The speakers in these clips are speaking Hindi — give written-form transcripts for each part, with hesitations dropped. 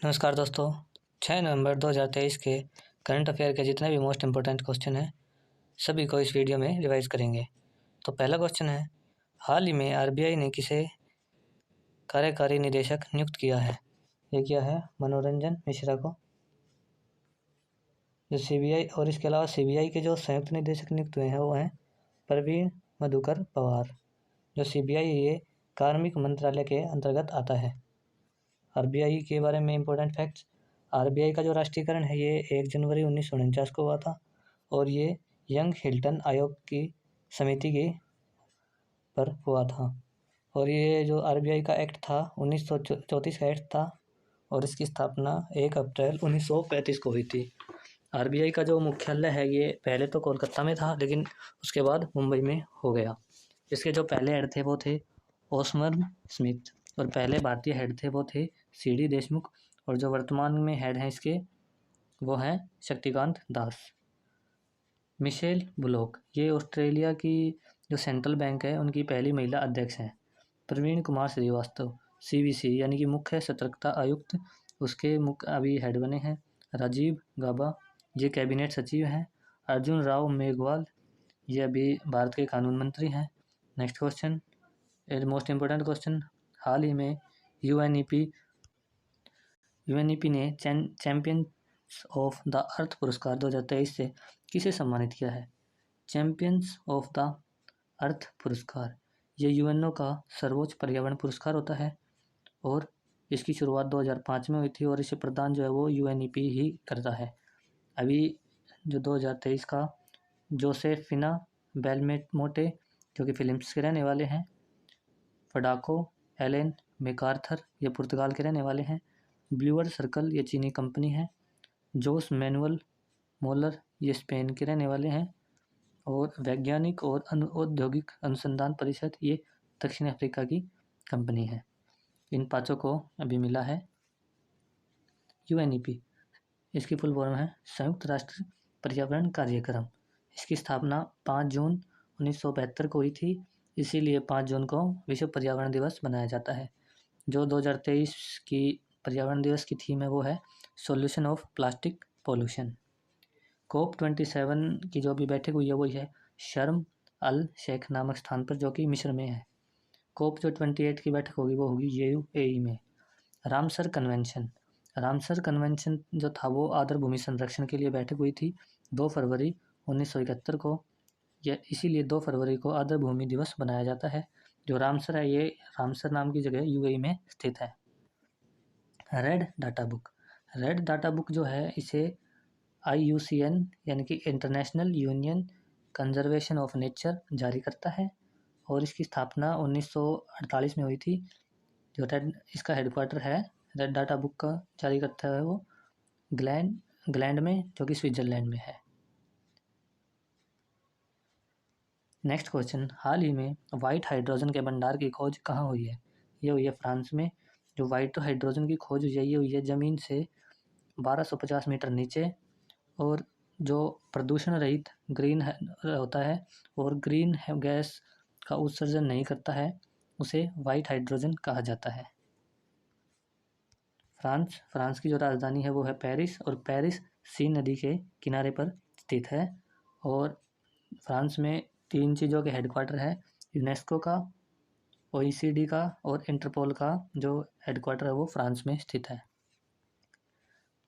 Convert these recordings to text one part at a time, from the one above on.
नमस्कार दोस्तों। 6 नवंबर 2023 के करंट अफेयर के जितने भी मोस्ट इम्पोर्टेंट क्वेश्चन हैं सभी को इस वीडियो में रिवाइज करेंगे। तो पहला क्वेश्चन है, हाल ही में आरबीआई ने किसे कार्यकारी निदेशक नियुक्त किया है? ये किया है मनोरंजन मिश्रा को। जो सीबीआई और इसके अलावा सीबीआई के जो संयुक्त निदेशक नियुक्त हुए हैं वो हैं प्रवीण मधुकर पवार। जो सीबीआई ये कार्मिक मंत्रालय के अंतर्गत आता है। आरबीआई के बारे में इम्पोर्टेंट फैक्ट्स, आरबीआई का जो राष्ट्रीयकरण है ये 1 जनवरी 1949 को हुआ था और ये यंग हिल्टन आयोग की समिति के पर हुआ था। और ये जो आरबीआई का एक्ट था 1934 का एक्ट था और इसकी स्थापना 1 अप्रैल 1935 को हुई थी। आरबीआई का जो मुख्यालय है ये पहले तो कोलकाता में था लेकिन उसके बाद मुंबई में हो गया। इसके जो पहले हेड थे वो थे ओस्मर स्मिथ और पहले भारतीय हेड थे वो थे सीडी देशमुख और जो वर्तमान में हेड हैं इसके वो हैं शक्तिकांत दास। मिशेल बुलोक ये ऑस्ट्रेलिया की जो सेंट्रल बैंक है उनकी पहली महिला अध्यक्ष हैं। प्रवीण कुमार श्रीवास्तव सीवीसी यानी कि मुख्य सतर्कता आयुक्त उसके मुख्य अभी हेड बने हैं। राजीव गाबा ये कैबिनेट सचिव हैं। अर्जुन राव मेघवाल ये अभी भारत के कानून मंत्री हैं। Next question, most important question, हाल ही में यूएनईपी ने चैंपियंस ऑफ द अर्थ पुरस्कार 2023 से किसे सम्मानित किया है? चैंपियंस ऑफ द अर्थ पुरस्कार ये यूएनओ का सर्वोच्च पर्यावरण पुरस्कार होता है और इसकी शुरुआत 2005 में हुई थी और इसे प्रदान जो है वो यूएनईपी ही करता है। अभी जो 2023 का जोसेफिना बेलमोटे जो कि फिलिप्स के रहने वाले हैं। फडाको एलेन मैकार्थर ये पुर्तगाल के रहने वाले हैं। ब्लूअर सर्कल ये चीनी कंपनी है। जोस मैनुअल मोलर ये स्पेन के रहने वाले हैं और वैज्ञानिक और औद्योगिक अनुसंधान परिषद ये दक्षिण अफ्रीका की कंपनी है। इन पाँचों को अभी मिला है यूएनईपी। इसकी फुल फॉर्म है संयुक्त राष्ट्र पर्यावरण कार्यक्रम। इसकी स्थापना 5 जून 1972 को हुई थी, इसीलिए 5 जून को विश्व पर्यावरण दिवस मनाया जाता है। जो 2023 की पर्यावरण दिवस की थीम है वो है solution of plastic pollution. COP27 की जो अभी बैठक हुई है वो है शर्म अल शेख नामक स्थान पर जो कि मिस्र में है। COP जो 28 की बैठक होगी वो होगी यूएई में। रामसर कन्वेंशन जो था वो आर्द्र भूमि संरक्षण के लिए बैठक हुई थी 2 फरवरी 1971 को। यह इसीलिए 2 फरवरी को आर्द्र भूमि दिवस बनाया जाता है। जो रामसर है ये रामसर नाम की जगह यूएई में स्थित है। रेड डाटा बुक जो है इसे IUCN यानी कि international union conservation of nature जारी करता है और इसकी स्थापना 1948 में हुई थी। जो इसका हेडक्वार्टर है रेड डाटा बुक का जारी करता है वो ग्लैंड में जो कि स्विट्जरलैंड में है। नेक्स्ट क्वेश्चन, हाल ही में वाइट हाइड्रोजन के भंडार की खोज कहाँ हुई है? ये हुई है फ्रांस में। जो वाइट हाइड्रोजन की खोज हुई है ये हुई है ज़मीन से 1250 मीटर नीचे और जो प्रदूषण रहित ग्रीन होता है और ग्रीन गैस का उत्सर्जन नहीं करता है उसे वाइट हाइड्रोजन कहा जाता है। फ्रांस की जो राजधानी है वो है पेरिस और पेरिस सीन नदी के किनारे पर स्थित है। और फ्रांस में 3 चीज़ों के हेडक्वार्टर है, यूनेस्को का, OECD का और इंटरपोल का जो हेडक्वार्टर है वो फ्रांस में स्थित है।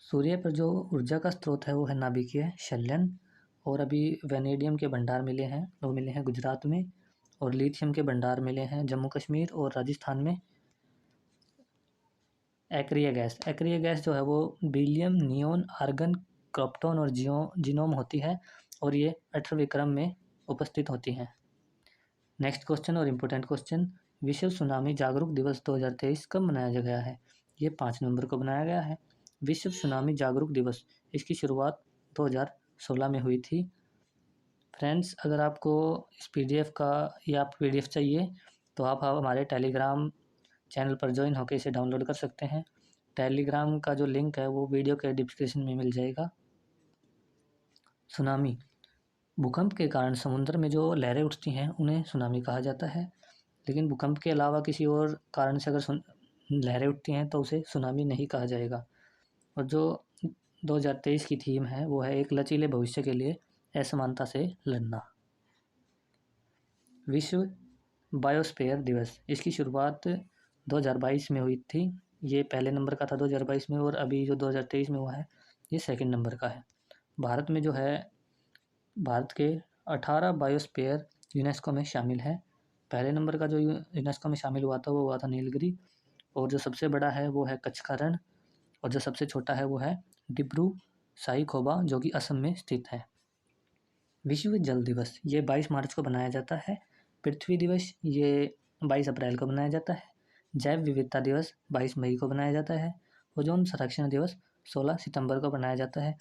सूर्य पर जो ऊर्जा का स्रोत है वो है नाभिकीय संलयन और अभी वेनेडियम के भंडार मिले हैं, वो मिले हैं गुजरात में और लिथियम के भंडार मिले हैं जम्मू कश्मीर और राजस्थान में। एक्रिया गैस जो है वो बेरिलियम, नियोन, आर्गन, क्रिप्टॉन और जीनोम होती है और ये 18वें क्रम में उपस्थित होती हैं। नेक्स्ट क्वेश्चन और इम्पोर्टेंट क्वेश्चन, विश्व सुनामी जागरूक दिवस 2023 कब मनाया गया है? ये 5 नवंबर को बनाया गया है। विश्व सुनामी जागरूक दिवस इसकी शुरुआत 2016 में हुई थी। फ्रेंड्स, अगर आपको इस PDF का या PDF चाहिए तो आप हमारे टेलीग्राम चैनल पर ज्वाइन होकर इसे डाउनलोड कर सकते हैं। टेलीग्राम का जो लिंक है वो वीडियो के डिस्क्रिप्शन में मिल जाएगा। सुनामी, भूकंप के कारण समुद्र में जो लहरें उठती हैं उन्हें सुनामी कहा जाता है, लेकिन भूकंप के अलावा किसी और कारण से अगर लहरें उठती हैं तो उसे सुनामी नहीं कहा जाएगा। और जो 2023 की थीम है वो है एक लचीले भविष्य के लिए असमानता से लड़ना। विश्व बायोस्फीयर दिवस, इसकी शुरुआत 2022 में हुई थी। ये पहले नंबर का था 2022 में, और अभी जो 2023 में हुआ है ये सेकंड नंबर का है। भारत में जो है, भारत के 18 बायोस्फीयर यूनेस्को में शामिल है। पहले नंबर का जो यूनेस्को में शामिल हुआ था वो हुआ था नीलगिरी, और जो सबसे बड़ा है वो है कच्छ का रण, और जो सबसे छोटा है वो है डिब्रू साईखोबा जो कि असम में स्थित है। विश्व जल दिवस, ये 22 मार्च को मनाया जाता है। पृथ्वी दिवस ये 22 अप्रैल को मनाया जाता है। जैव विविधता दिवस 22 मई को मनाया जाता है। ओजोन संरक्षण दिवस 16 सितंबर को मनाया जाता है।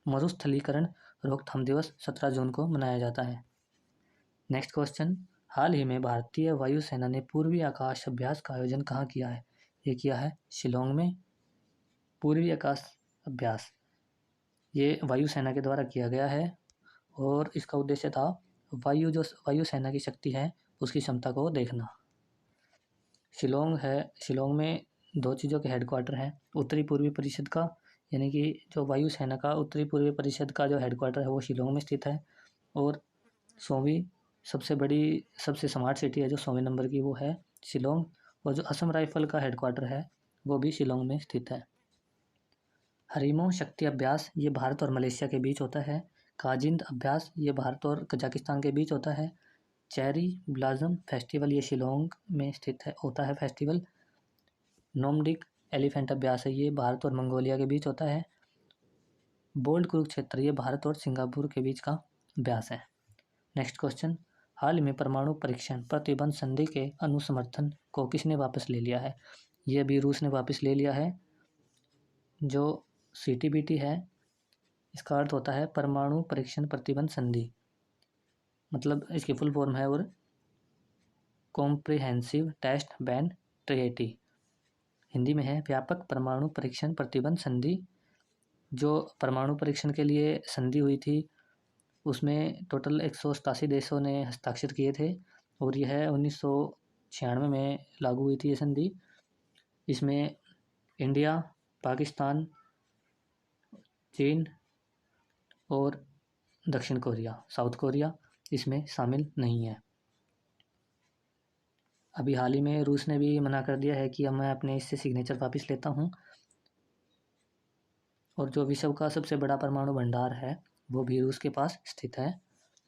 मरुस्थलीकरण रोकथाम दिवस 17 जून को मनाया जाता है। नेक्स्ट क्वेश्चन, हाल ही में भारतीय वायुसेना ने पूर्वी आकाश अभ्यास का आयोजन कहाँ किया है? ये किया है शिलोंग में। पूर्वी आकाश अभ्यास ये वायुसेना के द्वारा किया गया है, और इसका उद्देश्य था वायुसेना की शक्ति है उसकी क्षमता को देखना। शिलोंग में दो चीज़ों के हेडक्वार्टर हैं। उत्तरी पूर्वी परिषद का, यानी कि जो वायुसेना का उत्तरी पूर्वी परिषद का जो हेडक्वार्टर है वो शिलोंग में स्थित है, और 100वीं सबसे बड़ी सबसे स्मार्ट सिटी है जो 100वें नंबर की वो है शिलोंग, और जो असम राइफल का हेडक्वार्टर है वो भी शिलोंग में स्थित है। हरिमो शक्ति अभ्यास ये भारत और मलेशिया के बीच होता है। काजिंद अभ्यास ये भारत और कजाकिस्तान के बीच होता है। चेरी ब्लाजम फेस्टिवल ये शिलोंग में स्थित है होता है फेस्टिवल। नोमडिक एलिफेंट अभ्यास है ये भारत और मंगोलिया के बीच होता है। बोल्ड कुरुक्षेत्र ये भारत और सिंगापुर के बीच का अभ्यास है। नेक्स्ट क्वेश्चन, हाल ही में परमाणु परीक्षण प्रतिबंध संधि के अनुसमर्थन को किसने वापस ले लिया है? ये अभी रूस ने वापस ले लिया है। जो CTBT है इसका अर्थ होता है परमाणु परीक्षण प्रतिबंध संधि, मतलब इसकी फुल फॉर्म है और comprehensive test ban treaty, Hindi में है व्यापक परमाणु परीक्षण प्रतिबंध संधि। जो परमाणु परीक्षण के लिए संधि हुई थी उसमें टोटल 187 देशों ने हस्ताक्षर किए थे, और यह 1996 में लागू हुई थी ये संधि। इसमें इंडिया, पाकिस्तान, चीन और दक्षिण कोरिया, साउथ कोरिया इसमें शामिल नहीं है। अभी हाल ही में रूस ने भी मना कर दिया है कि अब मैं अपने इससे सिग्नेचर वापस लेता हूँ। और जो विश्व का सबसे बड़ा परमाणु भंडार है वो भी रूस के पास स्थित है।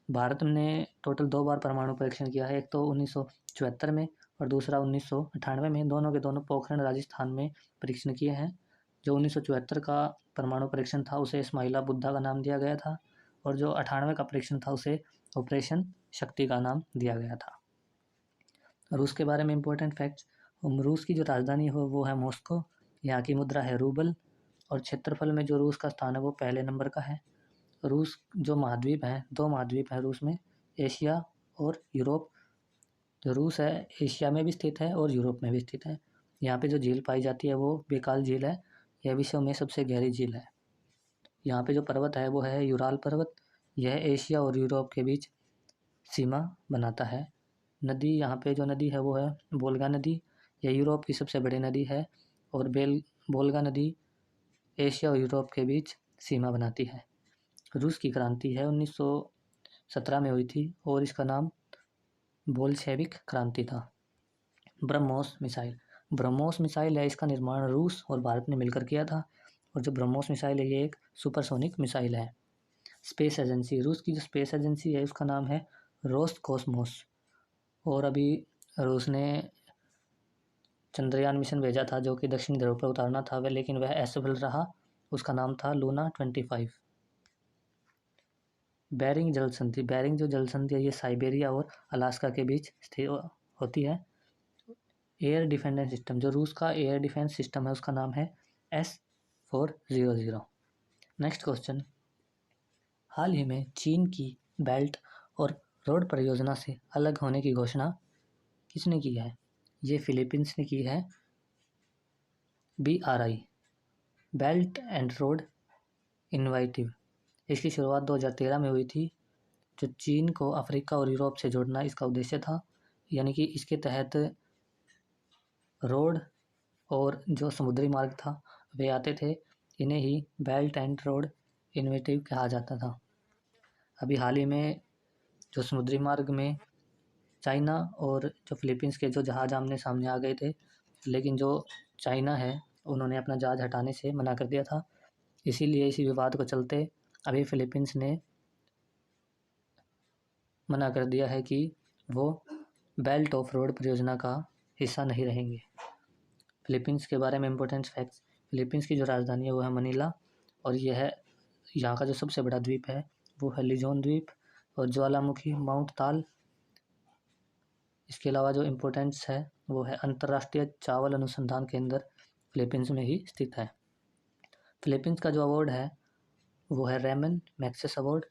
भारत ने टोटल 2 बार परमाणु परीक्षण किया है, एक तो 1974 में और दूसरा 1998 में। दोनों के दोनों पोखरण राजस्थान में परीक्षण किए हैं। जो 1974 का परमाणु परीक्षण था उसे इस्माइला बुद्धा का नाम दिया गया था, और जो 98 का परीक्षण था उसे ऑपरेशन शक्ति का नाम दिया गया था। रूस के बारे में इम्पोर्टेंट फैक्ट्स, रूस की जो राजधानी है वो है मॉस्को, यहाँ की मुद्रा है रूबल, और क्षेत्रफल में जो रूस का स्थान है वो पहले नंबर का है। रूस जो महाद्वीप हैं, 2 महाद्वीप हैं रूस में, एशिया और यूरोप। जो रूस है एशिया में भी स्थित है और यूरोप में भी स्थित है। यहाँ पे जो झील पाई जाती है वो बेकाल झील है, यह विश्व में सबसे गहरी झील है। यहाँ पे जो पर्वत है वो है यूराल पर्वत, यह एशिया और यूरोप के बीच सीमा बनाता है। नदी, यहाँ पे जो नदी है वो है वोल्गा नदी, यह यूरोप की सबसे बड़ी नदी है, और वोल्गा नदी एशिया और यूरोप के बीच सीमा बनाती है। रूस की क्रांति है 1917 में हुई थी, और इसका नाम बोल्शेविक क्रांति था। ब्रह्मोस मिसाइल है, इसका निर्माण रूस और भारत ने मिलकर किया था, और जो ब्रह्मोस मिसाइल है ये एक सुपरसोनिक मिसाइल है। स्पेस एजेंसी, रूस की जो स्पेस एजेंसी है उसका नाम है रोसकोस्मोस, और अभी रूस ने चंद्रयान मिशन भेजा था जो कि दक्षिण ध्रुव पर उतारना था वह, लेकिन वह असफल रहा। उसका नाम था लूना 25। बेरिंग जल संधि, बेरिंग जो जल संधि है ये साइबेरिया और अलास्का के बीच स्थित होती है। एयर डिफेंस सिस्टम, जो रूस का एयर डिफेंस सिस्टम है उसका नाम है S-400। नेक्स्ट क्वेश्चन, हाल ही में चीन की बेल्ट और रोड परियोजना से अलग होने की घोषणा किसने की है? ये फिलीपींस ने की है। BRI, belt and road initiative, इसकी शुरुआत 2013 में हुई थी। जो चीन को अफ्रीका और यूरोप से जोड़ना इसका उद्देश्य था, यानी कि इसके तहत रोड और जो समुद्री मार्ग था वे आते थे। इन्हें ही बेल्ट एंड रोड इनिशिएटिव कहा जाता था। अभी हाल ही में जो समुद्री मार्ग में चाइना और जो फिलीपींस के जो जहाज़ आमने सामने आ गए थे, लेकिन जो चाइना है उन्होंने अपना जहाज़ हटाने से मना कर दिया था। इसीलिए इसी विवाद को चलते अभी फिलीपींस ने मना कर दिया है कि वो बेल्ट ऑफ रोड परियोजना का हिस्सा नहीं रहेंगे। फिलीपींस के बारे में इम्पोर्टेंट फैक्ट्स। फिलीपींस की जो राजधानी है वो है मनीला, और यह है यहाँ का जो सबसे बड़ा द्वीप है वो है लिजोन द्वीप और ज्वालामुखी माउंट ताल। इसके अलावा जो इम्पोर्टेंस है वो है अंतर्राष्ट्रीय चावल अनुसंधान केंद्र फिलीपींस में ही स्थित है। फिलीपींस का जो अवार्ड है वो है रेमन मैग्सेसे अवार्ड,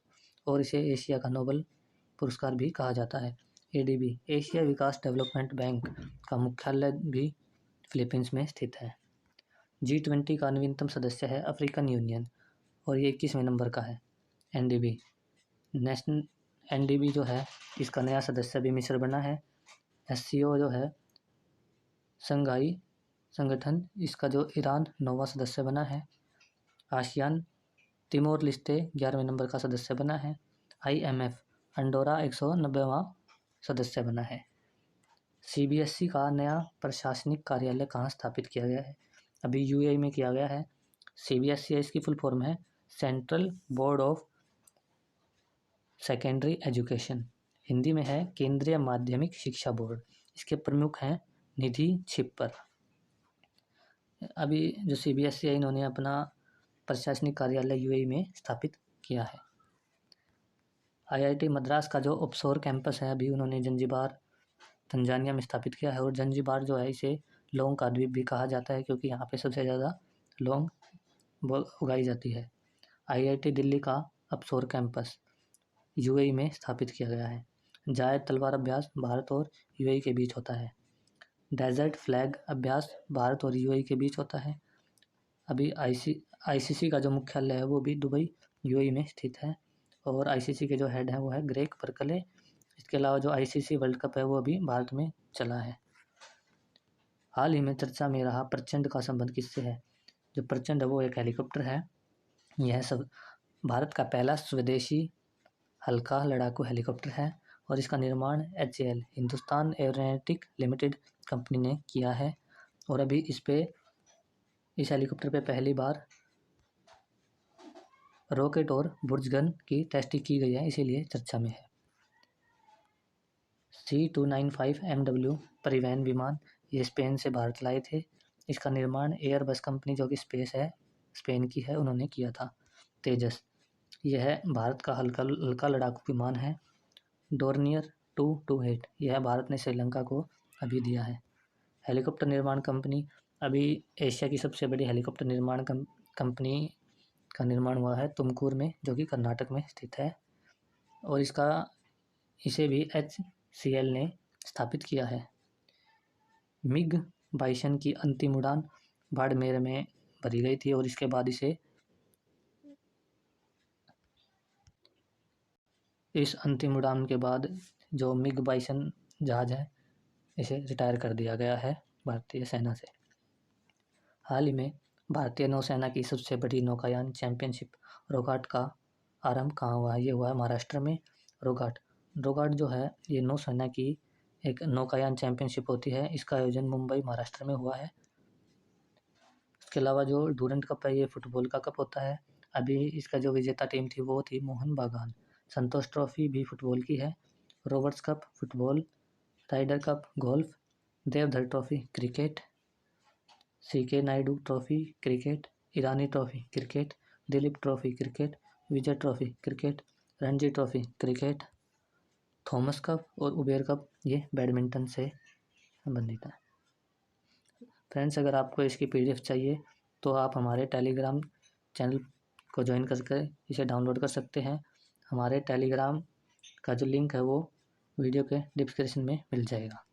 और इसे एशिया का नोबेल पुरस्कार भी कहा जाता है। एडीबी एशिया विकास डेवलपमेंट बैंक का मुख्यालय भी फिलीपींस में स्थित है। G20 का नवीनतम सदस्य है अफ्रीकन यूनियन, और ये 21वें नंबर का है। एनडीबी नेशनल एनडीबी जो है इसका नया सदस्य भी मिस्र बना है। एससीओ जो है संघाई संगठन, इसका जो ईरान 9वां सदस्य बना है। आसियान तिमोर लिस्टे 11वें नंबर का सदस्य बना है। IMF अंडोरा 190वां सदस्य बना है। CBSE का नया प्रशासनिक कार्यालय कहाँ स्थापित किया गया है? अभी UAE में किया गया है। CBSE इसकी फुल फॉर्म है central board of secondary education, Hindi में है केंद्रीय माध्यमिक शिक्षा बोर्ड। इसके प्रमुख हैं निधि छिप्पर। अभी जो CBSE है इन्होंने अपना प्रशासनिक कार्यालय UAE में स्थापित किया है। IIT मद्रास का जो ऑफशोर कैंपस है अभी उन्होंने जंजीबार तंजानिया में स्थापित किया है, और जंजीबार जो है इसे लौंग का द्वीप भी कहा जाता है क्योंकि यहाँ पे सबसे ज़्यादा लौंग उगाई जाती है। IIT दिल्ली का ऑफशोर कैंपस UAE में स्थापित किया गया है। जायद तलवार अभ्यास भारत और UAE के बीच होता है। डेजर्ट फ्लैग अभ्यास भारत और UAE के बीच होता है। अभी ICC का जो मुख्यालय है वो भी दुबई UAE में स्थित है, और ICC के जो हेड हैं वो है ग्रेग बर्कले। इसके अलावा जो ICC वर्ल्ड कप है वो अभी भारत में चला है। हाल ही में चर्चा में रहा प्रचंड का संबंध किससे है? जो प्रचंड है वो एक हेलीकॉप्टर है। यह सब भारत का पहला स्वदेशी हल्का लड़ाकू हेलीकॉप्टर है, और इसका निर्माण HAL Hindustan aeronautic limited company ने किया है। और अभी इस हेलीकॉप्टर पे पहली बार रॉकेट और बुर्जगन की टेस्टिंग की गई है, इसीलिए चर्चा में है। C295 MW परिवहन विमान ये स्पेन से भारत लाए थे। इसका निर्माण एयरबस कंपनी जो कि स्पेन की है उन्होंने किया था। तेजस यह भारत का हल्का लड़ाकू विमान है। डोर्नियर 228 यह भारत ने श्रीलंका को अभी दिया है। हेलीकॉप्टर निर्माण कंपनी अभी एशिया की सबसे बड़ी हेलीकॉप्टर निर्माण कंपनी का निर्माण हुआ है तुमकुर में, जो कि कर्नाटक में स्थित है, और इसे भी HCL ने स्थापित किया है। मिग बाइसन की अंतिम उड़ान बाड़मेर में भरी गई थी, और इसके बाद इस अंतिम उड़ान के बाद जो मिग बाइसन जहाज़ है इसे रिटायर कर दिया गया है भारतीय सेना से। हाल ही में भारतीय नौसेना की सबसे बड़ी नौकायान चैंपियनशिप रोगाट का आरंभ कहाँ हुआ है? ये हुआ है महाराष्ट्र में। रोगाट जो है ये नौसेना की एक नौकायान चैंपियनशिप होती है। इसका आयोजन मुंबई महाराष्ट्र में हुआ है। इसके अलावा जो डूरंट कप है ये फुटबॉल का कप होता है। अभी इसका जो विजेता टीम थी वो थी मोहन बागान। संतोष ट्रॉफी भी फुटबॉल की है। Roberts cup football, Ryder cup golf, Deodhar trophy cricket, CK Naidu trophy cricket, Irani trophy cricket, Duleep trophy cricket, Vijay trophy cricket, Ranji trophy cricket, Thomas cup और उबेर कप ये बैडमिंटन से संबंधित है। फ्रेंड्स, अगर आपको इसकी PDF चाहिए तो आप हमारे टेलीग्राम चैनल को ज्वाइन करके इसे डाउनलोड कर सकते हैं। हमारे टेलीग्राम का जो लिंक है वो वीडियो के डिस्क्रिप्शन में मिल जाएगा।